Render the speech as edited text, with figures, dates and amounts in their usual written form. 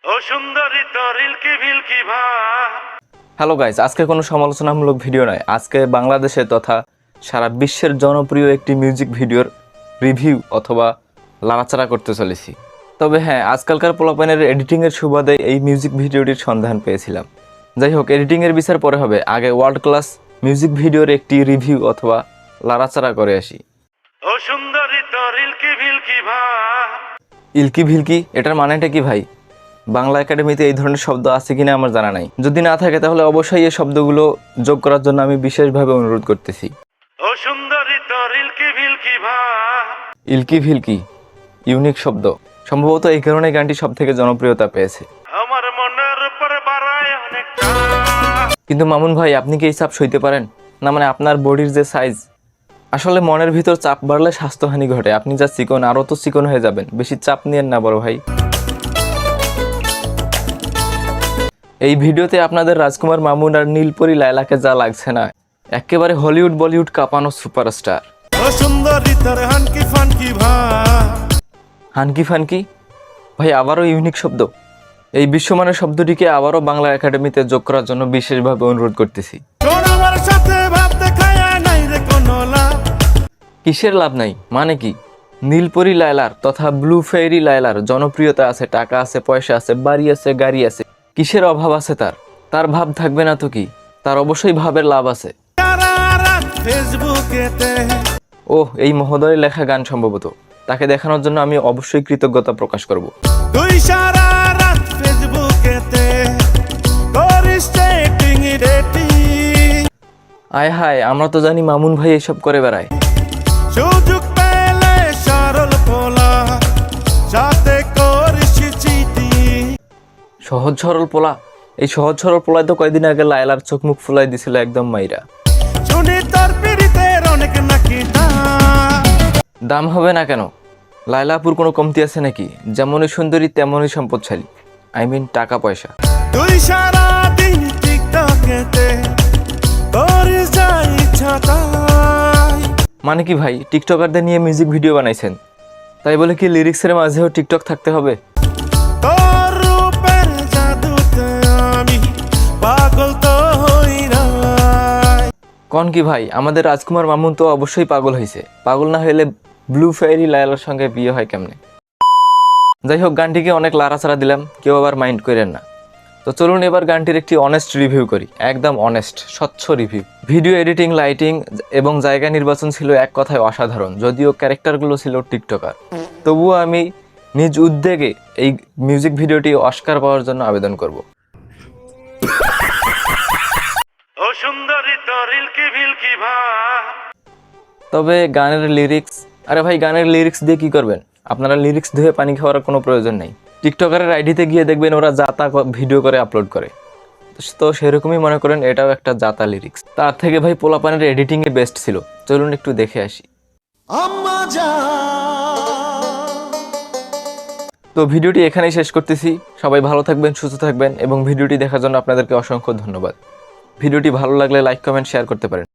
ও সুন্দরী তরিল কি ভিলকি ভা। হ্যালো গাইস, আজকে কোনো সমালোচনামূলক ভিডিও নয়। আজকে বাংলাদেশে তথা সারা বিশ্বের জনপ্রিয় একটি মিউজিক ভিডিওর রিভিউ অথবা লাড়াচাড়া করতে চলেছি। তবে হ্যাঁ, আজকালকার পোলাপানের এডিটিংয়ের সুবাদে এই মিউজিক ভিডিওটির সন্ধান পেয়েছিলাম। যাই হোক, এডিটিংয়ের বিচার পরে হবে, আগে ওয়ার্ল্ড ক্লাস মিউজিক ভিডিওর একটি রিভিউ অথবা লাড়াচাড়া করে আসি। ও সুন্দরী তরিল কি ভিলকি ভা। ইলকি ভিলকি এটার মানেটা কি ভাই? বাংলা একাডেমিতে এই ধরনের শব্দ আছে কিনা আমার জানা নাই। যদি না থাকে তাহলে অবশ্যই এই শব্দগুলো যোগ করার জন্য আমি বিশেষভাবে অনুরোধ করতেছি। ও সুন্দরী তরিল কি ভিলকি ভা। ইলকি ভিলকি ইউনিক শব্দ, সম্ভবত এই কারণে গানটি সব থেকে জনপ্রিয়তা পেয়েছে। আমার মনের উপর বাড়ায় অনেকটা। কিন্তু মামুন ভাই, আপনি কি এই চাপ সইতে পারেন? না মানে আপনার বডির যে সাইজ, আসলে মনের ভিতর চাপ বাড়লে স্বাস্থ্যহানি ঘটে। আপনি যা চিকন, আরও তো চিকন হয়ে যাবেন। বেশি চাপ নিয়েন না বড় ভাই। এই ভিডিওতে আপনাদের রাজকুমার মামুন আর নীলপরি লায়লাকে যা লাগছে না, একেবারে হলিউড বলিউড কাঁপানো সুপারস্টার। ও সুন্দরী তোর হানকি ফানকি ভা। হানকি ফানকি ভাই আবারও ইউনিক শব্দ। এই বিশ্বমানের শব্দটিকে আবারও বাংলা একাডেমিতে যোগ করার জন্য বিশেষভাবে অনুরোধ করতেছি। তোর আমার সাথে ভাব দেখায় নাই রে কোনো লাভ। কিসের লাভ নাই মানে কি? নীলপরি লায়লার তথা ব্লু ফেয়ারি লায়লার জনপ্রিয়তা আছে, টাকা আছে, পয়সা আছে, বাড়ি আছে, গাড়ি আছে। কিসের অভাব আছে তার? তার ভাব থাকবে না তো কি? তার অবশ্যই ভাবের লাভ আছে। ফেসবুকেতে ওহ, এই মহোদয়ের লেখা গান সম্ভবত। তাকে দেখানোর জন্য আমি অবশ্যই কৃতজ্ঞতা প্রকাশ করব। তুই সারা রাত ফেসবুকেতে করিস চেটিং ডেটিং। আয় হায়, আমরা তো জানি মামুন ভাই এসব করে বেড়ায়। সুযোগ পেলে সরল পোলা সাথে করিস চিটিং। সহজ সরল পোলা? এই সহজ সরল পোলায় তো কয়দিন আগে লায়লার চোখ মুখ ফুলাই দিছিল একদম মাইরা। শুনি তোর পিড়িতের অনেক নাকি দাম হবে না কেন? লায়লাপুর কোনো কমতি আছে নাকি? যেমনই সুন্দরী তেমনই সম্পদশালী, আই মিন টাকা পয়সা। তুই সারা দিন টিকটকেতে করিস যা ইচ্ছা তাই। মানে কি ভাই, টিকটকারদের নিয়ে মিউজিক ভিডিও বানাইছেন, তাই বলে কি লিরিক্সের মাঝেও টিকটক থাকতে হবে? তোর রূপের জাদুতে আমি পাগল তো হই না। কন কি ভাই, আমাদের রাজকুমার মামুন তো অবশ্যই পাগল হয়েছে। পাগল না হইলে ব্লু ফেয়ারি লায়লার সঙ্গে বিয়ে হয় কেমনে? যাই হোক, গানটিকে অনেক লাড়াচাড়া দিলাম, কেউ আবার মাইন্ড করেন না। তো চলুন এবার গানটির একটি অনেস্ট রিভিউ করি, একদম অনেস্ট স্বচ্ছ রিভিউ। ভিডিও এডিটিং, লাইটিং এবং জায়গা নির্বাচন ছিল এক কথায় অসাধারণ। যদিও ক্যারেক্টারগুলো ছিল টিকটকার, তবুও আমি নিজ উদ্যোগে এই মিউজিক ভিডিওটি অস্কার পাওয়ার জন্য আবেদন করব। ও সুন্দরী তরিল কি ভিলকি ভা। তবে গানের লিরিক্স, আরে ভাই গানের লিরিক্স দিয়ে কি করবেন? আপনারা লিরিক্স ধুয়ে পানি খাওয়ার কোনো প্রয়োজন নেই। টিকটকারের আইডিতে গিয়ে দেখবেন ওরা জাতা ভিডিও করে আপলোড করে, তো সেরকমই মনে করেন এটাও একটা জাতা লিরিক্স। তার থেকে ভাই পোলাপানের এডিটিংয়ে বেস্ট ছিল। চলুন একটু দেখে আসি। তো ভিডিওটি এখানেই শেষ করতেছি। সবাই ভালো থাকবেন, সুস্থ থাকবেন এবং ভিডিওটি দেখার জন্য আপনাদেরকে অসংখ্য ধন্যবাদ। ভিডিওটি ভালো লাগলে লাইক, কমেন্ট, শেয়ার করতে পারেন।